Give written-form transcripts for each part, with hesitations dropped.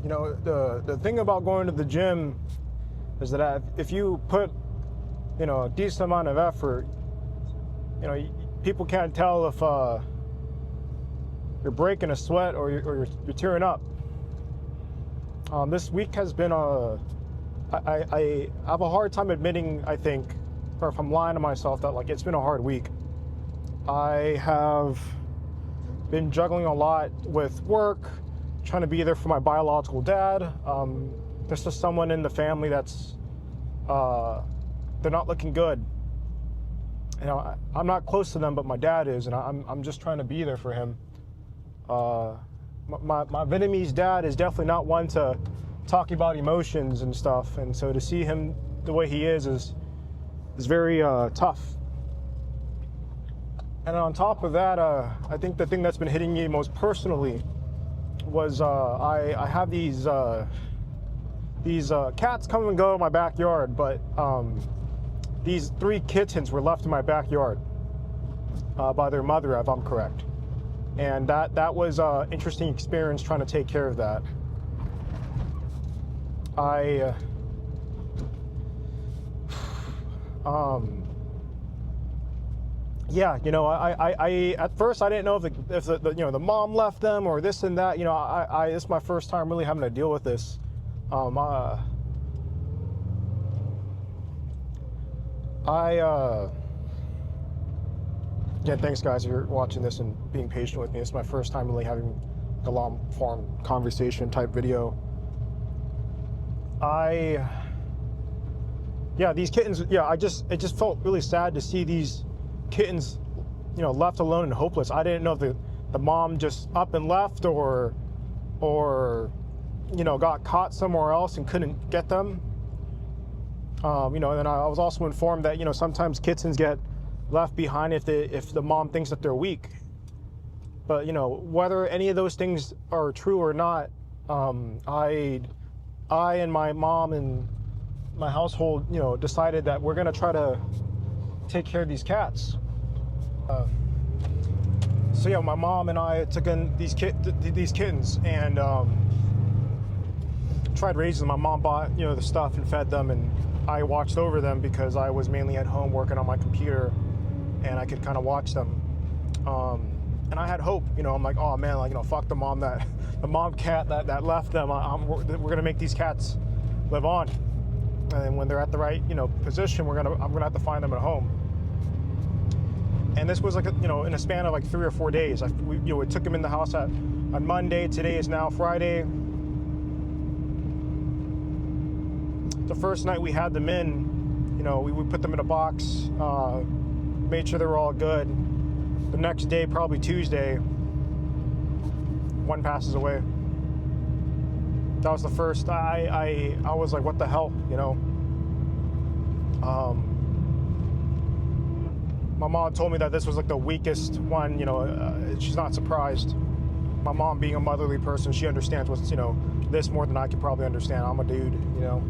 You know, the thing about going to the gym is that if you put, you know, a decent amount of effort, you know, people can't tell if you're breaking a sweat or you're tearing up. This week has been I have a hard time admitting, I think, or if I'm lying to myself, that like it's been a hard week. I have been juggling a lot with work, trying to be there for my biological dad. There's just someone in the family that's they're not looking good. You know, I'm not close to them, but my dad is, and I'm just trying to be there for him. My Vietnamese dad is definitely not one to talk about emotions and stuff, and so to see him the way he is very tough. And on top of that, I think the thing that's been hitting me most personally was I have these cats come and go in my backyard, but these 3 kittens were left in my backyard by their mother, if I'm correct. And that was an interesting experience trying to take care of that. Yeah, you know, I at first I didn't know if the you know, the mom left them or this and that. You know, this is my first time really having to deal with this. Again, thanks guys if you're watching this and being patient with me. This is my first time really having a long form conversation type video. Yeah, these kittens, yeah, it just felt really sad to see these kittens, you know, left alone and hopeless. I didn't know if the mom just up and left or you know, got caught somewhere else and couldn't get them. You know, and then I was also informed that, you know, sometimes kittens get left behind if the mom thinks that they're weak. But, you know, whether any of those things are true or not, I and my mom and my household, you know, decided that we're gonna try to take care of these cats. So yeah, my mom and I took in these kittens and tried raising them. My mom bought, you know, the stuff and fed them, and I watched over them because I was mainly at home working on my computer, and I could kind of watch them. And I had hope, you know. I'm like, oh man, like, you know, fuck the mom cat that left them. We're gonna make these cats live on, and when they're at the right, you know, position, I'm gonna have to find them at home. And this was like, you know, in a span of like 3 or 4 days. We took them in the house on Monday. Today is now Friday. The first night we had them in, you know, we put them in a box, made sure they were all good. The next day, probably Tuesday, one passes away. That was the first. I was like, what the hell, you know? My mom told me that this was like the weakest one, you know. She's not surprised. My mom, being a motherly person, she understands what's, you know, this more than I could probably understand. I'm a dude, you know.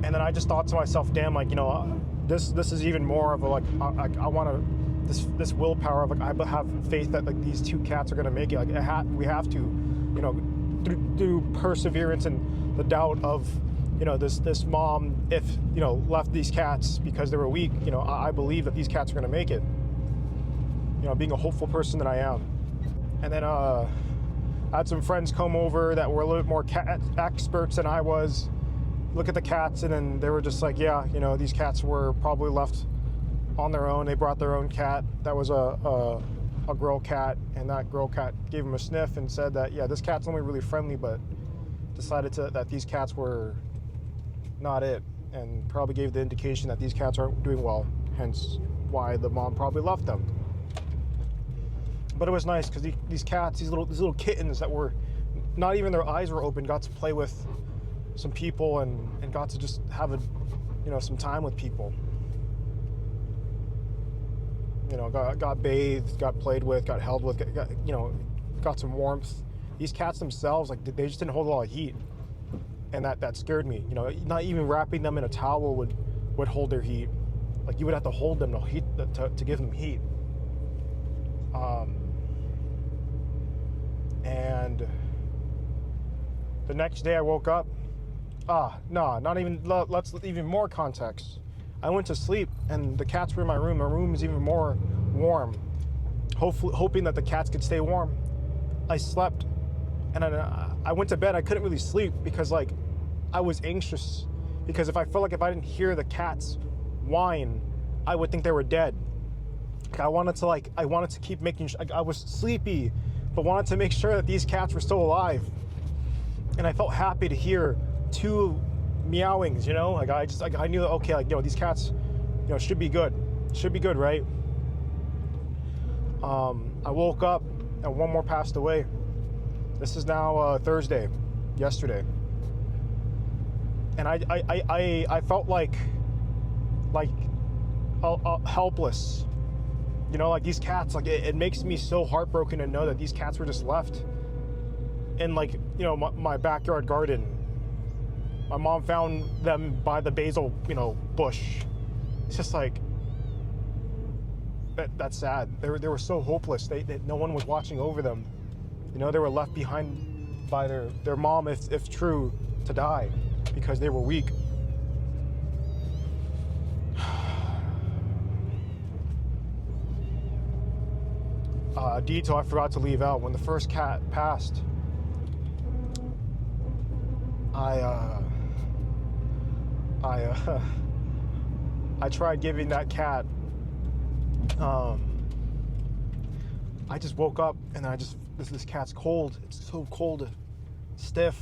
And then I just thought to myself, damn, like, you know, this is even more of a, like, I want to, this willpower of, like, I have faith that, like, these 2 cats are going to make it. Like, we have to, you know, through perseverance and the doubt of, you know, this mom, if, you know, left these cats because they were weak, you know, I believe that these cats are going to make it. You know, being a hopeful person that I am. And then I had some friends come over that were a little bit more cat experts than I was, look at the cats, and then they were just like, yeah, you know, these cats were probably left on their own. They brought their own cat that was a girl cat, and that girl cat gave them a sniff and said that, yeah, this cat's only really friendly, but decided that these cats were not it, and probably gave the indication that these cats aren't doing well, hence why the mom probably left them. But it was nice because these cats, these little kittens that were, not even their eyes were open, got to play with some people and got to just have you know, some time with people. You know, got bathed, got played with, got held with, you know, got some warmth. These cats themselves, like, they just didn't hold a lot of heat, and that scared me. You know, not even wrapping them in a towel would hold their heat. Like, you would have to hold them to give them heat. And the next day I woke up. No, not even. Let's even more context. I went to sleep, and the cats were in my room. My room was even more warm. Hoping that the cats could stay warm. I slept, and I went to bed. I couldn't really sleep because like I was anxious, because if I felt like if I didn't hear the cats whine, I would think they were dead. I wanted to keep making sure. I was sleepy, but wanted to make sure that these cats were still alive. And I felt happy to hear 2 meowings, you know? Like I knew that, okay, like, you know, these cats, you know, should be good, right? I woke up and one more passed away. This is now Thursday, yesterday. And I felt like helpless. You know, like these cats, like it makes me so heartbroken to know that these cats were just left in, like, you know, my backyard garden. My mom found them by the basil, you know, bush. It's just like, that's sad. They were so hopeless. No one was watching over them. You know, they were left behind by their mom, if true, to die because they were weak. A detail I forgot to leave out: when the first cat passed, I tried giving that cat. I just woke up and this cat's cold. It's so cold, stiff,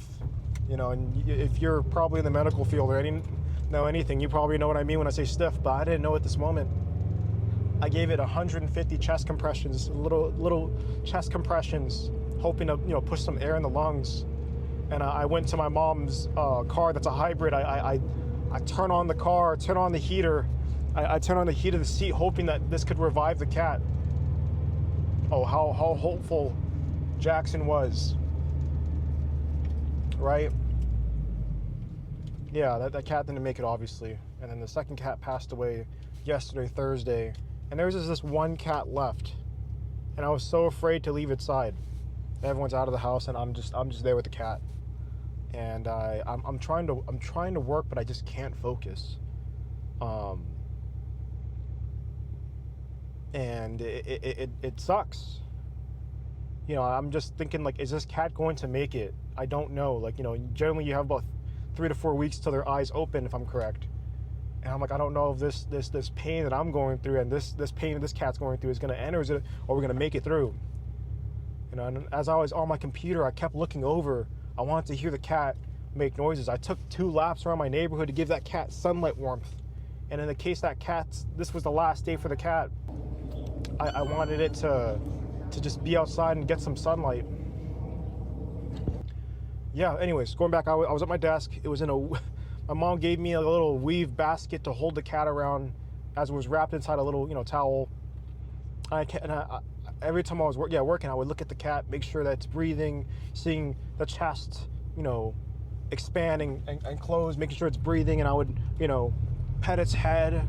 you know. And if you're probably in the medical field or know anything, you probably know what I mean when I say stiff. But I didn't know at this moment. I gave it 150 chest compressions, little chest compressions, hoping to, you know, push some air in the lungs. And I went to my mom's car that's a hybrid. I turn on the car, turn on the heater. I turn on the heat of the seat, hoping that this could revive the cat. Oh, how hopeful Jackson was, right? Yeah, that cat didn't make it, obviously. And then the second cat passed away yesterday, Thursday. And there was just this one cat left. And I was so afraid to leave its side. Everyone's out of the house, and I'm just there with the cat. And I'm trying to work, but I just can't focus. And it sucks. You know, I'm just thinking, like, is this cat going to make it? I don't know. Like, you know, generally you have about 3 to 4 weeks till their eyes open, if I'm correct. And I'm like, I don't know if this pain that I'm going through and this pain that this cat's going through is going to end, or we're going to make it through. You know, and as I was on my computer, I kept looking over. I wanted to hear the cat make noises. I took 2 laps around my neighborhood to give that cat sunlight warmth. And in the case that this was the last day for the cat, I wanted it to just be outside and get some sunlight. Yeah, anyways, going back, I was at my desk. It was my mom gave me a little weave basket to hold the cat around as it was wrapped inside a little, you know, towel. Every time I was working, I would look at the cat, make sure that it's breathing, seeing the chest, you know, expanding and close, making sure it's breathing, and I would, you know, pet its head,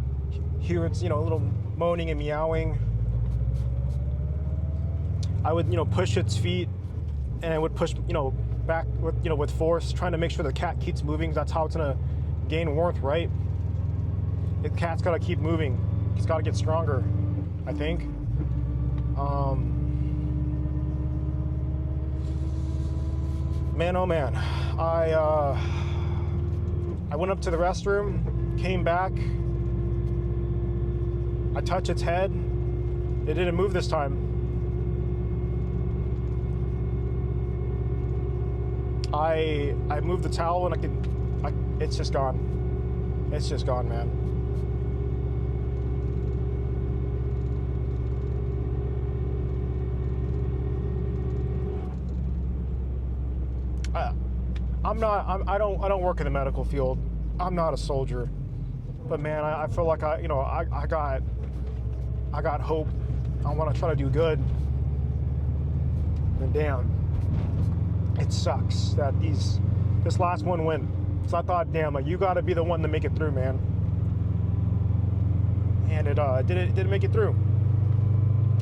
hear its, you know, little moaning and meowing. I would, you know, push its feet, and I would push, you know, back with, you know, with force, trying to make sure the cat keeps moving. That's how it's gonna gain warmth, right? The cat's gotta keep moving. It's gotta get stronger, I think. Man, oh man, I went up to the restroom, came back, I touched its head. It didn't move this time. I moved the towel and it's just gone. It's just gone, man. I don't work in the medical field. I'm not a soldier, but man, I feel like I got hope. I want to try to do good. And damn, it sucks that this last one went. So I thought, damn, like, you got to be the one to make it through, man. And it didn't make it through.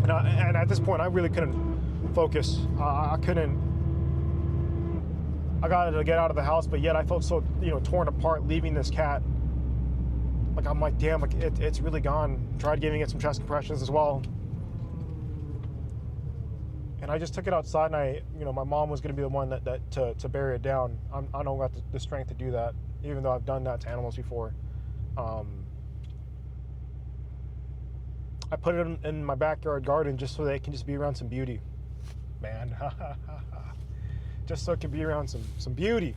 And at this point, I really couldn't focus. I couldn't I got to get out of the house, but yet I felt so, torn apart leaving this cat. Like, I'm like, damn, like it's really gone. Tried giving it some chest compressions as well. And I just took it outside, and my mom was going to be the one to bury it down. I don't got the strength to do that, even though I've done that to animals before. I put it in my backyard garden just so that it can just be around some beauty, man. Just so it can be around some beauty.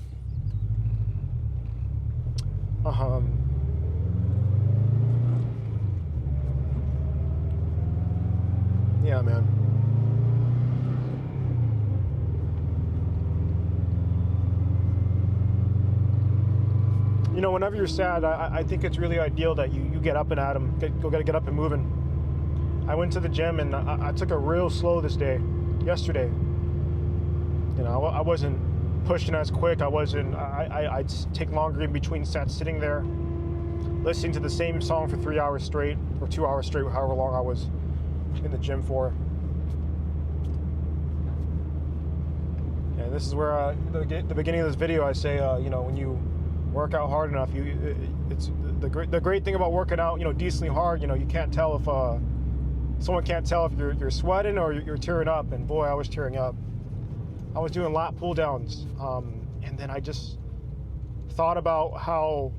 Yeah, man. Whenever you're sad, I think it's really ideal that you get up and at 'em, get up and moving. I went to the gym and I took it real slow yesterday. I wasn't pushing as quick. I'd take longer in between sets sitting there, listening to the same song for 3 hours straight, or 2 hours straight, however long I was in the gym for. And this is where, at the beginning of this video, I say, when you work out hard enough, it's the great thing about working out, decently hard. You can't tell if someone can't tell if you're sweating or you're tearing up. And boy, I was tearing up. I was doing lat pull downs, and then I just thought about how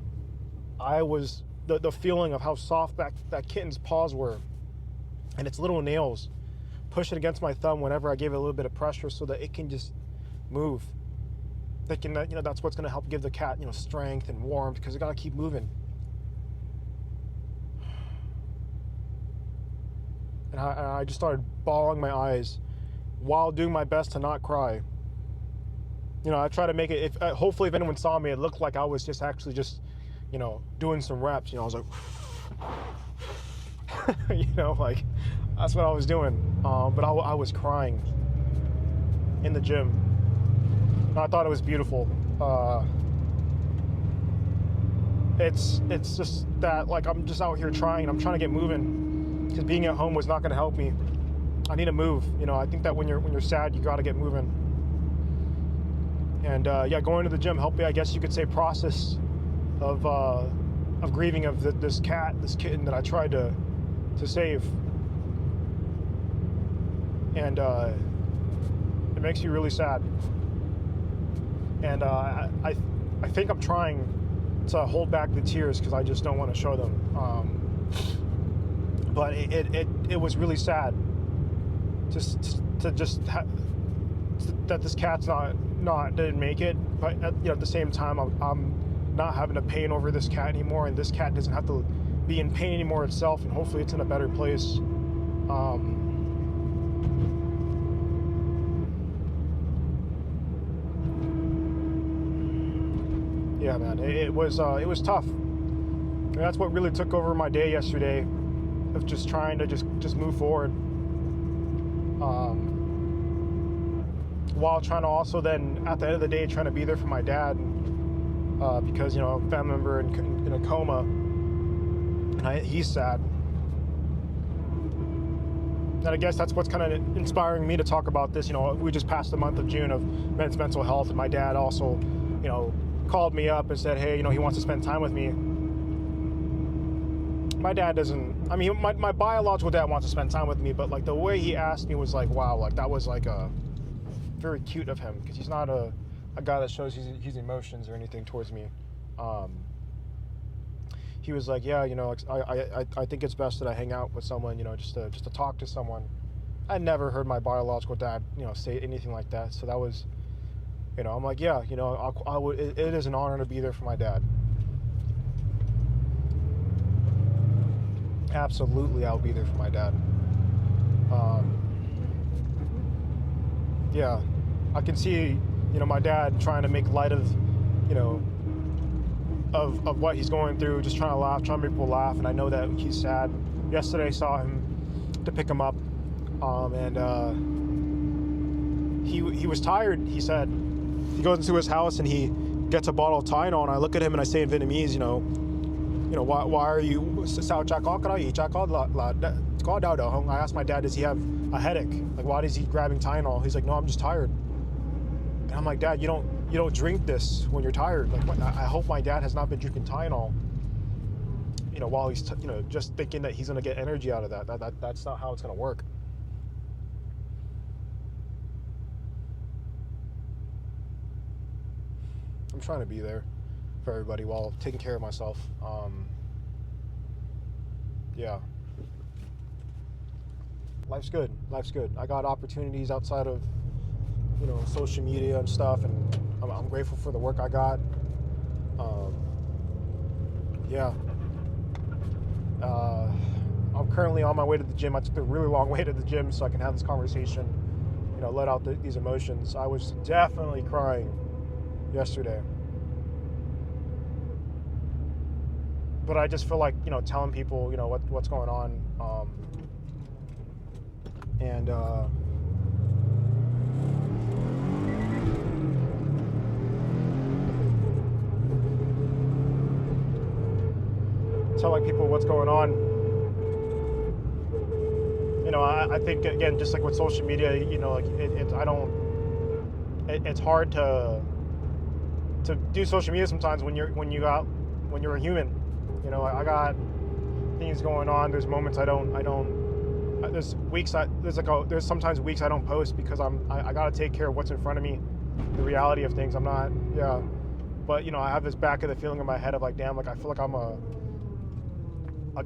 I was the feeling of how soft that kitten's paws were, and its little nails, pushing against my thumb whenever I gave it a little bit of pressure, so that it can just move. That's what's going to help give the cat, strength and warmth, because they got to keep moving. And I just started bawling my eyes while doing my best to not cry. I try to make it, hopefully if anyone saw me, it looked like I was just doing some reps. I was like, like, that's what I was doing. But I was crying in the gym. And I thought it was beautiful. It's just that, like, I'm just out here trying. I'm trying to get moving, because being at home was not going to help me. I need to move. I think that when you're sad, you got to get moving. And going to the gym helped me, I guess you could say, process of grieving of this kitten that I tried to save. And it makes you really sad. And I think I'm trying to hold back the tears, because I just don't want to show them. But it was really sad that this cat's didn't make it. But at the same time, I'm not having a pain over this cat anymore, and this cat doesn't have to be in pain anymore itself, and hopefully it's in a better place. Yeah, man, it was tough. And that's what really took over my day yesterday, of just trying to just move forward, while trying to also then, at the end of the day, trying to be there for my dad, because a family member in a coma, and he's sad. And I guess that's what's kind of inspiring me to talk about this. We just passed the month of June of men's mental health, and my dad also, called me up and said, hey, he wants to spend time with me. My dad doesn't, my biological dad wants to spend time with me, but like the way he asked me was like, wow, like that was like very cute of him, because he's not a guy that shows his emotions or anything towards me. He was like, yeah, I think it's best that I hang out with someone, just to talk to someone. I never heard my biological dad, say anything like that. So that was, I'm like, yeah, it is an honor to be there for my dad. Absolutely, I'll be there for my dad. Yeah, I can see, my dad trying to make light of, of what he's going through, just trying to laugh, trying to make people laugh, and I know that he's sad. Yesterday, I saw him to pick him up, and he was tired. He said he goes into his house and he gets a bottle of Tylenol, and I look at him and I say in Vietnamese, why are you? I asked my dad, does he have a headache? Like, why is he grabbing Tylenol? He's like, no, I'm just tired. And I'm like, Dad, you don't you don't drink this when you're tired. Like, I hope my dad has not been drinking Tylenol, you know, while he's, you know, just thinking that he's going to get energy out of that. That's not how it's going to work. I'm trying to be there for everybody while taking care of myself. Yeah. Life's good. Life's good. I got opportunities outside of, you know, social media and stuff, and I'm grateful for the work I got. Yeah. I'm currently on my way to the gym. I took a really long way to the gym so I can have this conversation, you know, let out these emotions. I was definitely crying yesterday. But I just feel like, you know, telling people, you know, what's going on. And telling people what's going on. You know, I think, again, just like with social media, you know, like it's hard to do social media sometimes when you're a human. You know, I got things going on. There's moments there's weeks there's sometimes weeks I don't post because I got to take care of what's in front of me, the reality of things. But, you know, I have this back of the feeling in my head of like, damn, like I feel like I'm a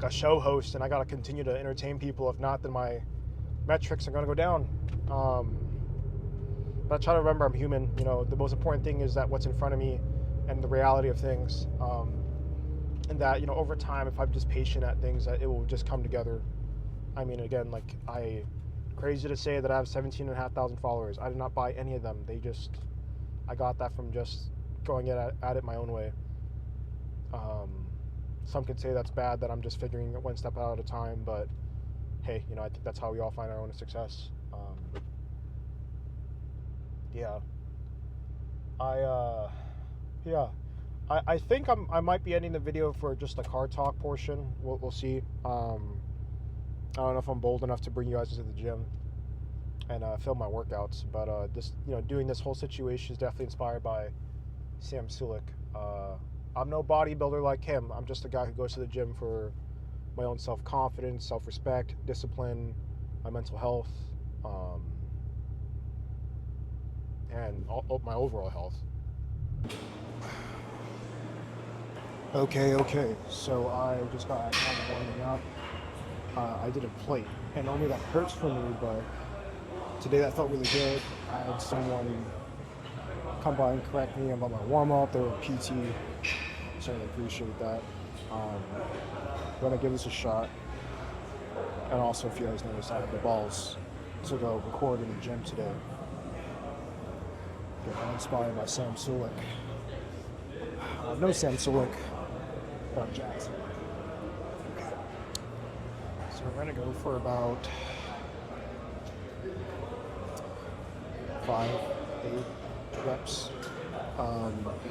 show host and I got to continue to entertain people. If not, then my metrics are going to go down. But I try to remember I'm human. You know, the most important thing is that what's in front of me and the reality of things. And that, you know, over time, if I'm just patient at things, that it will just come together. I mean, again, like, crazy to say that I have 17,500 followers. I did not buy any of them. I got that from just going at it my own way. Some could say that's bad, that I'm just figuring it one step out at a time, but hey, you know, I think that's how we all find our own success. Yeah. I think I might be ending the video for just the car talk portion. We'll see. I don't know if I'm bold enough to bring you guys into the gym and film my workouts, but this, you know, doing this whole situation is definitely inspired by Sam Sulek. I'm no bodybuilder like him. I'm just a guy who goes to the gym for my own self-confidence, self-respect, discipline, my mental health, and my overall health. Okay. So I just got kind of warming up. I did a plate, and normally that hurts for me, but today that felt really good. I had someone come by and correct me about my warm-up. They were a PT. Certainly appreciate that. I'm gonna give this a shot. And also, if you guys notice, I have the balls to go record in the gym today. I'm inspired by Sam Sulek. I know Sam Sulek, but I'm jazzed. So we're gonna go for about 5, 8 reps.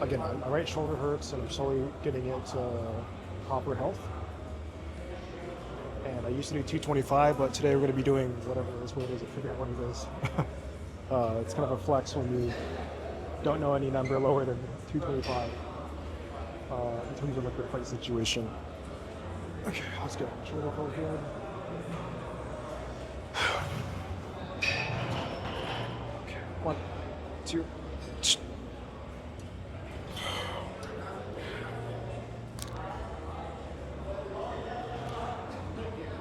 Again, my right shoulder hurts, and I'm slowly getting into proper health. And I used to do 225, but today we're going to be doing whatever this weight is. I forget what it is. It's kind of a flex when you don't know any number lower than 225 in terms of like the fight situation. Okay, let's go. Shoulder pull here. Okay, 1, 2.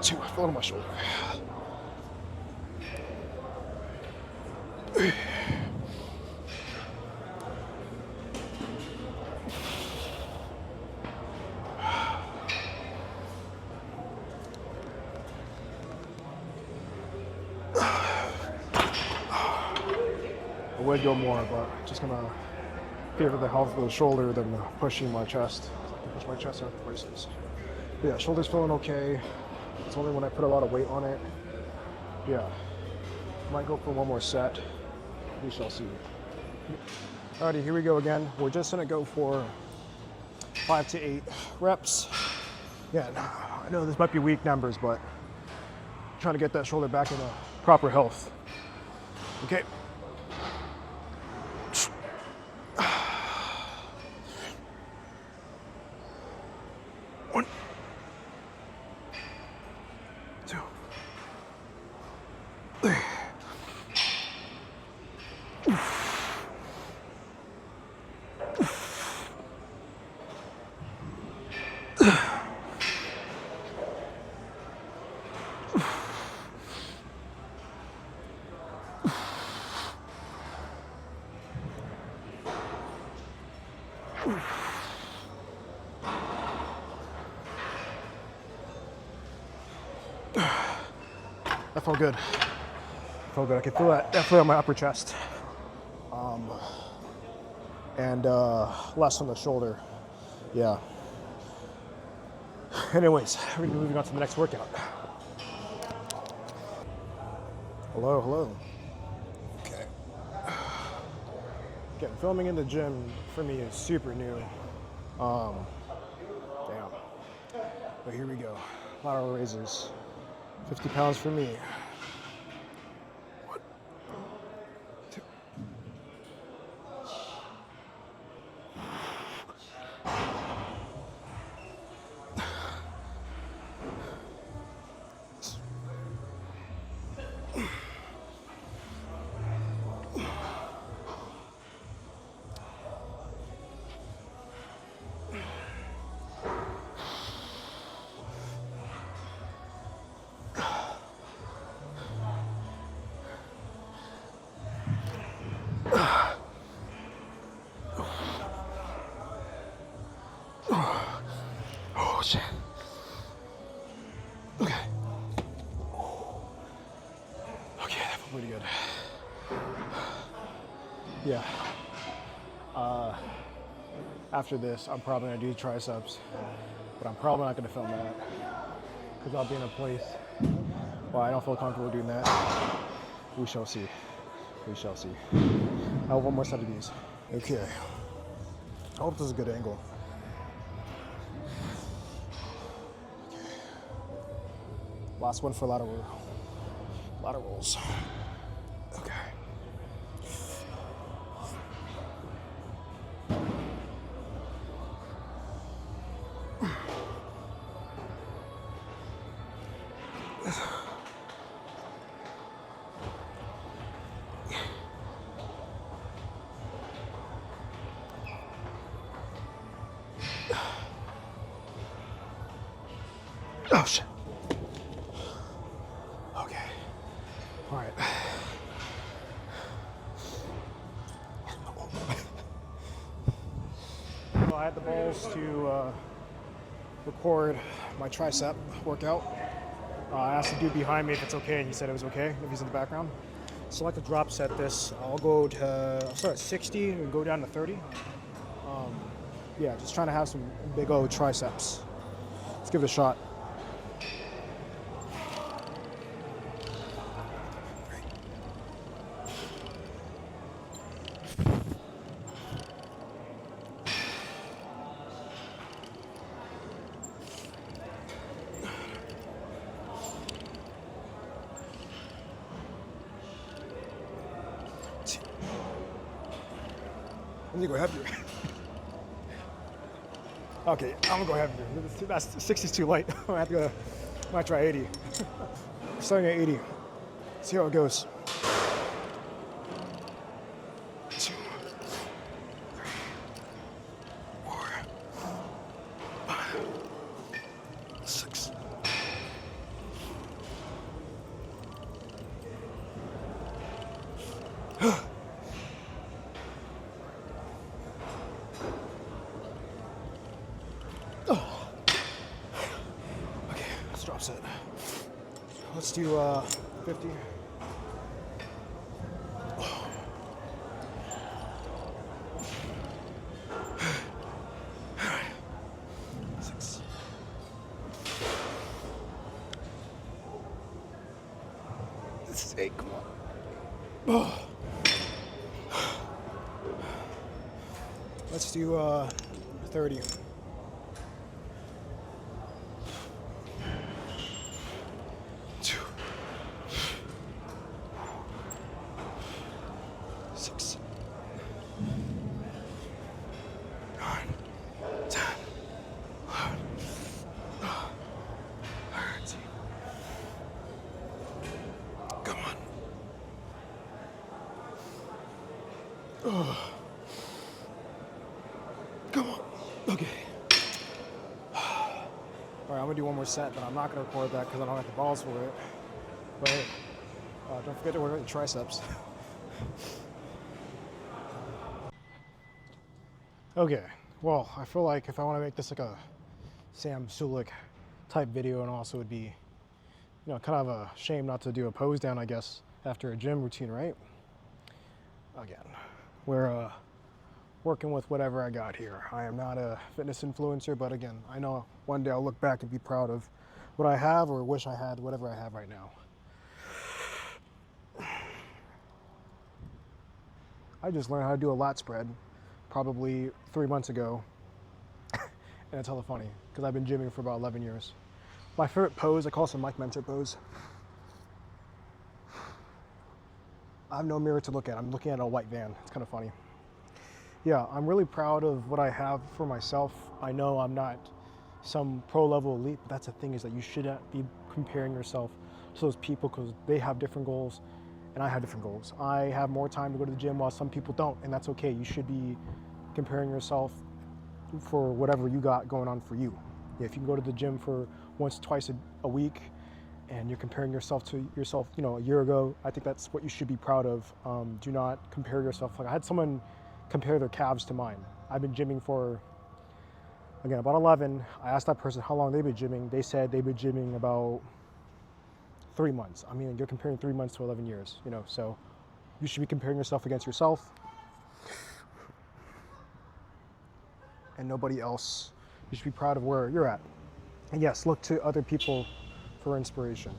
2, I feel it on my shoulder. I would go more, but just gonna favor the health of the shoulder than pushing my chest. Push my chest out the braces. But yeah, shoulder's feeling okay. It's only when I put a lot of weight on it. Yeah. Might go for one more set. We shall see. Alrighty, here we go again. We're just gonna go for 5 to 8 reps. Yeah, I know this might be weak numbers, but I'm trying to get that shoulder back into proper health. Okay. That felt good. Felt good. I can feel that definitely on my upper chest. And less on the shoulder. Yeah. Anyways, we're moving on to the next workout. Hello, hello. Okay. Getting filming in the gym for me is super new. Damn. But here we go. Lateral raises. 50 pounds for me. One, two. Oh shit. Okay. Okay, that felt pretty good. Yeah. After this, I'm probably gonna do triceps, but I'm probably not gonna film that because I'll be in a place where I don't feel comfortable doing that. We shall see. We shall see. I have one more set of these. Okay. I hope this is a good angle. Last one for laterals. Okay. Oh shit. Okay. All right. Well, I had the balls to record my tricep workout. I asked the dude behind me if it's okay, and he said it was okay if he's in the background. So I like to drop set this. I'll start at 60 and go down to 30. Yeah, just trying to have some big old triceps. Let's give it a shot. I'm gonna go heavier. Okay, I'm gonna go heavier. That's 60's too light. I have to go. I might try 80. Starting at 80. See how it goes. 2, 3, 4, 5, 6. Oh. Okay, let's drop set. Let's do 50. Six. This is 8. Come on. Oh. Let's do 30. 2, 6, 9, 10, 11, 13. Come on. Oh. Come on. Okay. All right, I'm gonna do one more set, but I'm not gonna record that because I don't have the balls for it. But hey, don't forget to work out your triceps. Okay, well, I feel like if I want to make this like a Sam Sulek type video, and also would be, kind of a shame not to do a pose down, I guess, after a gym routine, right? Again, we're working with whatever I got here. I am not a fitness influencer, but again, I know one day I'll look back and be proud of what I have, or wish I had whatever I have right now. I just learned how to do a lat spread probably 3 months ago. And it's hella funny because I've been gymming for about 11 years. My favorite pose, I call it a Mike Mentzer pose. I have no mirror to look at. I'm looking at a white van. It's kind of funny. Yeah, I'm really proud of what I have for myself. I know I'm not some pro level elite, but that's the thing, is that you shouldn't be comparing yourself to those people because they have different goals and I have different goals. I have more time to go to the gym while some people don't, and that's okay. You should be comparing yourself for whatever you got going on for you. If you can go to the gym for once, twice a week, and you're comparing yourself to yourself, a year ago, I think that's what you should be proud of. Do not compare yourself. Like, I had someone compare their calves to mine. I've been gymming for, again, about 11. I asked that person how long they've been gymming. They said they've been gymming about 3 months. I mean, you're comparing 3 months to 11 years, so you should be comparing yourself against yourself and nobody else. You should be proud of where you're at. And yes, look to other people for inspiration,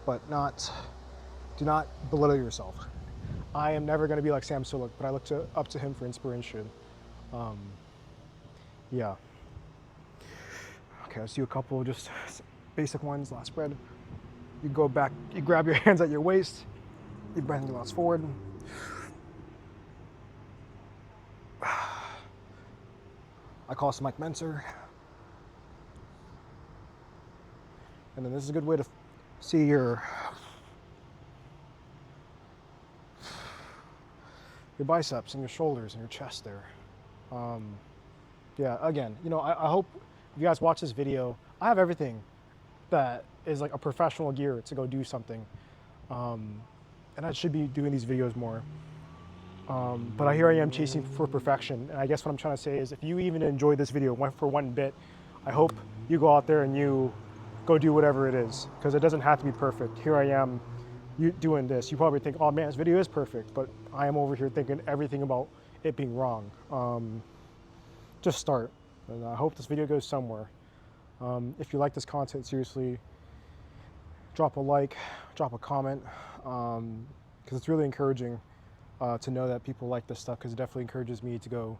but do not belittle yourself. I am never going to be like Sam Sulek, but I look up to him for inspiration. Yeah. Okay, let's do a couple just basic ones. Lat spread. You go back, you grab your hands at your waist, you bend your lats forward. I call this Mike Mentzer. And then this is a good way to see your biceps and your shoulders and your chest there. Yeah, again, I hope if you guys watch this video, I have everything that is like a professional gear to go do something. And I should be doing these videos more. But here I am chasing for perfection. And I guess what I'm trying to say is, if you even enjoyed this video for one bit, I hope you go out there and you go do whatever it is, because it doesn't have to be perfect. Here I am doing this. You probably think, oh man, this video is perfect, but I am over here thinking everything about it being wrong. Just start. And I hope this video goes somewhere. If you like this content, seriously, drop a like, drop a comment, because it's really encouraging to know that people like this stuff, because it definitely encourages me to go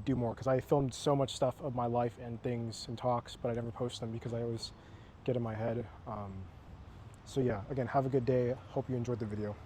do more, because I filmed so much stuff of my life and things and talks, but I never post them because I always get in my head. So yeah, again, have a good day. Hope you enjoyed the video.